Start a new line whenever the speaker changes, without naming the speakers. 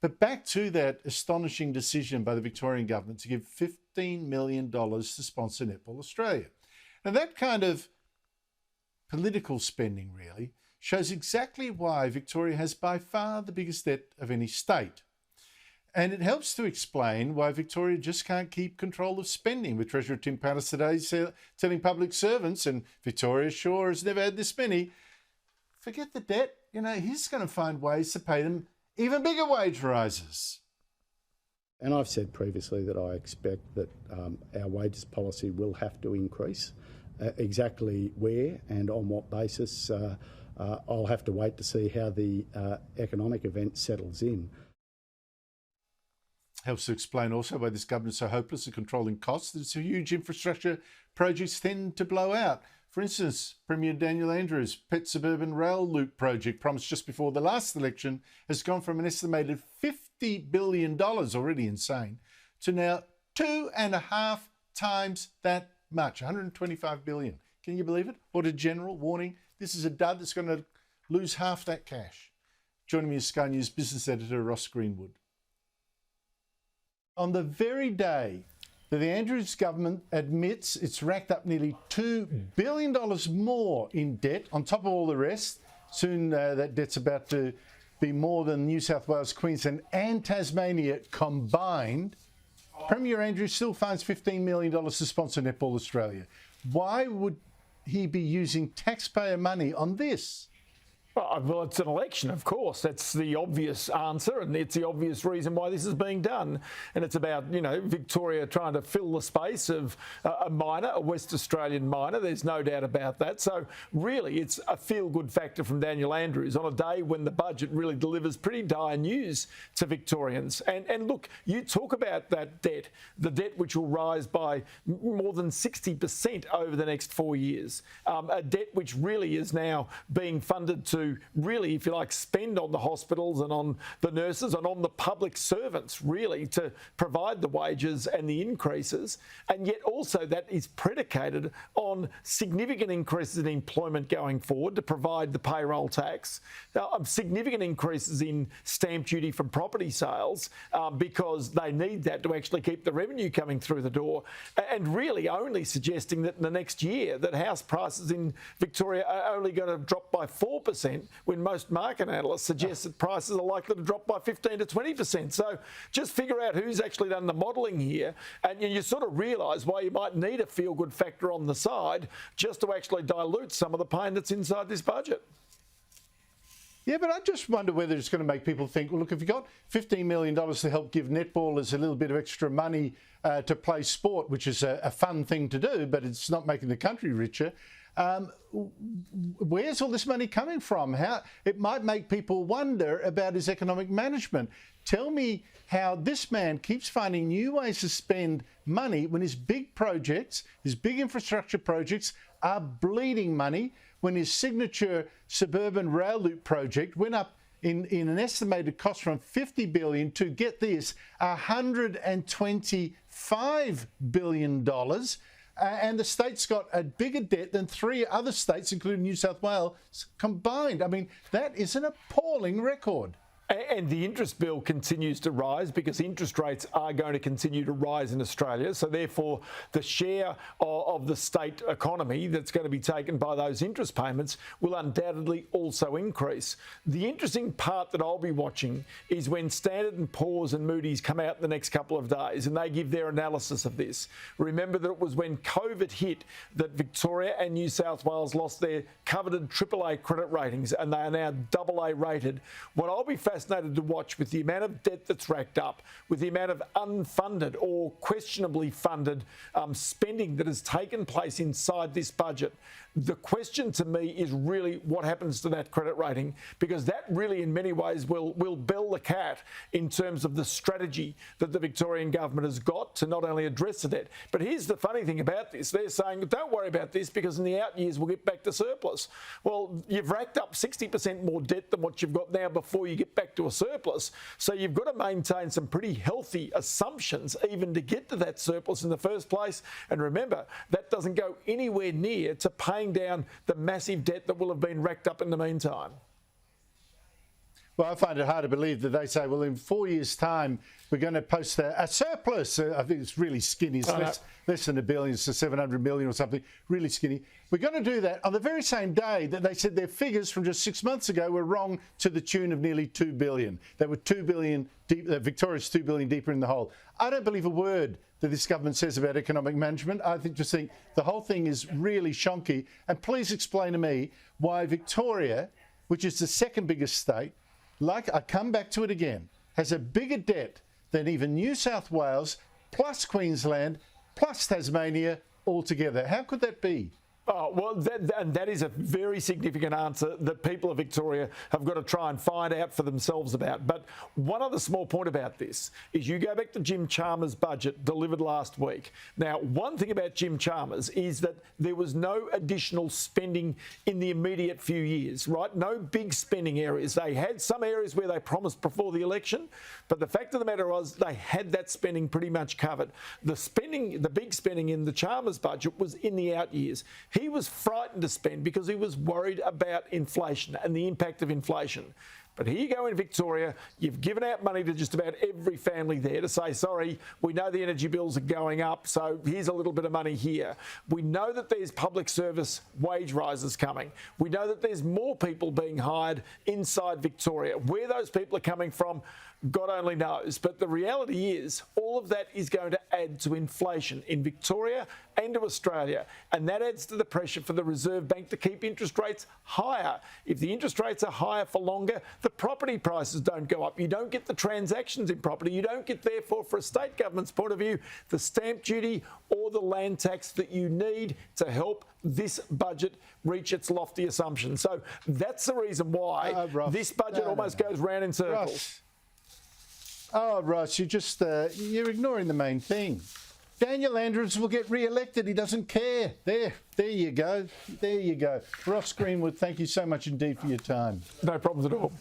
But back to that astonishing decision by the Victorian government to give $15 million to sponsor Netball Australia. Now, that kind of political spending really shows exactly why Victoria has by far the biggest debt of any state. And it helps to explain why Victoria just can't keep control of spending, with Treasurer Tim Pattis today telling public servants, and Victoria sure has never had this many, forget the debt, he's going to find ways to pay them even bigger wage rises.
And I've said previously that I expect that our wages policy will have to increase. Exactly where and on what basis, I'll have to wait to see how the economic event settles in.
Helps to explain also why this government is so hopeless at controlling costs. That huge infrastructure projects tend to blow out. For instance, Premier Daniel Andrews' pet suburban rail loop project, promised just before the last election, has gone from an estimated $50 billion, already insane, to now 2.5 times that much, $125 billion. Can you believe it? Auditor General warning this is a dud that's going to lose half that cash. Joining me is Sky News business editor Ross Greenwood. On the very day that the Andrews government admits it's racked up nearly $2 billion more in debt, on top of all the rest, soon that debt's about to be more than New South Wales, Queensland and Tasmania combined, Premier Andrews still finds $15 million to sponsor Netball Australia. Why would he be using taxpayer money on this?
Well, it's an election, of course. That's the obvious answer, and it's the obvious reason why this is being done. And it's about, Victoria trying to fill the space of a minor, a West Australian minor. There's no doubt about that. So really, it's a feel-good factor from Daniel Andrews on a day when the budget really delivers pretty dire news to Victorians. And look, you talk about that debt, the debt which will rise by more than 60% over the next 4 years, a debt which really is now being funded to really, if you like, spend on the hospitals and on the nurses and on the public servants, really, to provide the wages and the increases. And yet also that is predicated on significant increases in employment going forward to provide the payroll tax, significant increases in stamp duty from property sales because they need that to actually keep the revenue coming through the door, and really only suggesting that in the next year that house prices in Victoria are only going to drop by 4%, when most market analysts suggest that prices are likely to drop by 15 to 20%. So just figure out who's actually done the modelling here, and you sort of realise why you might need a feel-good factor on the side just to actually dilute some of the pain that's inside this budget.
Yeah, but I just wonder whether it's going to make people think, well, look, if you've got $15 million to help give netballers a little bit of extra money to play sport, which is a fun thing to do, but it's not making the country richer, where's all this money coming from? How it might make people wonder about his economic management. Tell me how this man keeps finding new ways to spend money when his big projects, his big infrastructure projects are bleeding money, when his signature suburban rail loop project went up in an estimated cost from $50 billion to, get this, $125 billion. And the state's got a bigger debt than 3 other states, including New South Wales, combined. I mean, that is an appalling record.
And the interest bill continues to rise because interest rates are going to continue to rise in Australia. So therefore, the share of the state economy that's going to be taken by those interest payments will undoubtedly also increase. The interesting part that I'll be watching is when Standard & Poor's and Moody's come out in the next couple of days and they give their analysis of this. Remember that it was when COVID hit that Victoria and New South Wales lost their coveted AAA credit ratings, and they are now AA rated. What I'll be fascinated to watch with the amount of debt that's racked up, with the amount of unfunded or questionably funded spending that has taken place inside this budget. The question to me is really what happens to that credit rating, because that really in many ways will bell the cat in terms of the strategy that the Victorian government has got to not only address the debt. But here's the funny thing about this. They're saying, don't worry about this because in the out years we'll get back to surplus. Well, you've racked up 60% more debt than what you've got now before you get back to a surplus. So you've got to maintain some pretty healthy assumptions even to get to that surplus in the first place. And remember, that doesn't go anywhere near to paying down the massive debt that will have been racked up in the meantime.
Well, I find it hard to believe that they say, well, in 4 years' time, we're going to post a surplus. I think it's really skinny. It's less than $1 billion, so 700 million or something, really skinny. We're going to do that on the very same day that they said their figures from just 6 months ago were wrong to the tune of nearly $2 billion. They were $2 billion deep. Victoria's $2 billion deeper in the hole. I don't believe a word that this government says about economic management. I just think the whole thing is really shonky. And please explain to me why Victoria, which is the second biggest state, like I come back to it again, has a bigger debt than even New South Wales, plus Queensland, plus Tasmania altogether. How could that be?
Oh, well, that is a very significant answer that people of Victoria have got to try and find out for themselves about. But one other small point about this is you go back to Jim Chalmers' budget delivered last week. Now, one thing about Jim Chalmers is that there was no additional spending in the immediate few years, right? No big spending areas. They had some areas where they promised before the election, but the fact of the matter was they had that spending pretty much covered. The big spending in the Chalmers budget was in the out years. He was frightened to spend because he was worried about inflation and the impact of inflation. But here you go in Victoria, you've given out money to just about every family there to say, sorry, we know the energy bills are going up, so here's a little bit of money here. We know that there's public service wage rises coming. We know that there's more people being hired inside Victoria. Where those people are coming from, God only knows. But the reality is all of that is going to add to inflation in Victoria and to Australia. And that adds to the pressure for the Reserve Bank to keep interest rates higher. If the interest rates are higher for longer, the property prices don't go up. You don't get the transactions in property. You don't get, therefore, for a state government's point of view, the stamp duty or the land tax that you need to help this budget reach its lofty assumptions. So that's the reason why this budget almost goes round in circles.
Ross, you're ignoring the main thing. Daniel Andrews will get re-elected. He doesn't care. There you go. There you go. Ross Greenwood, thank you so much indeed for your time.
No problems at all.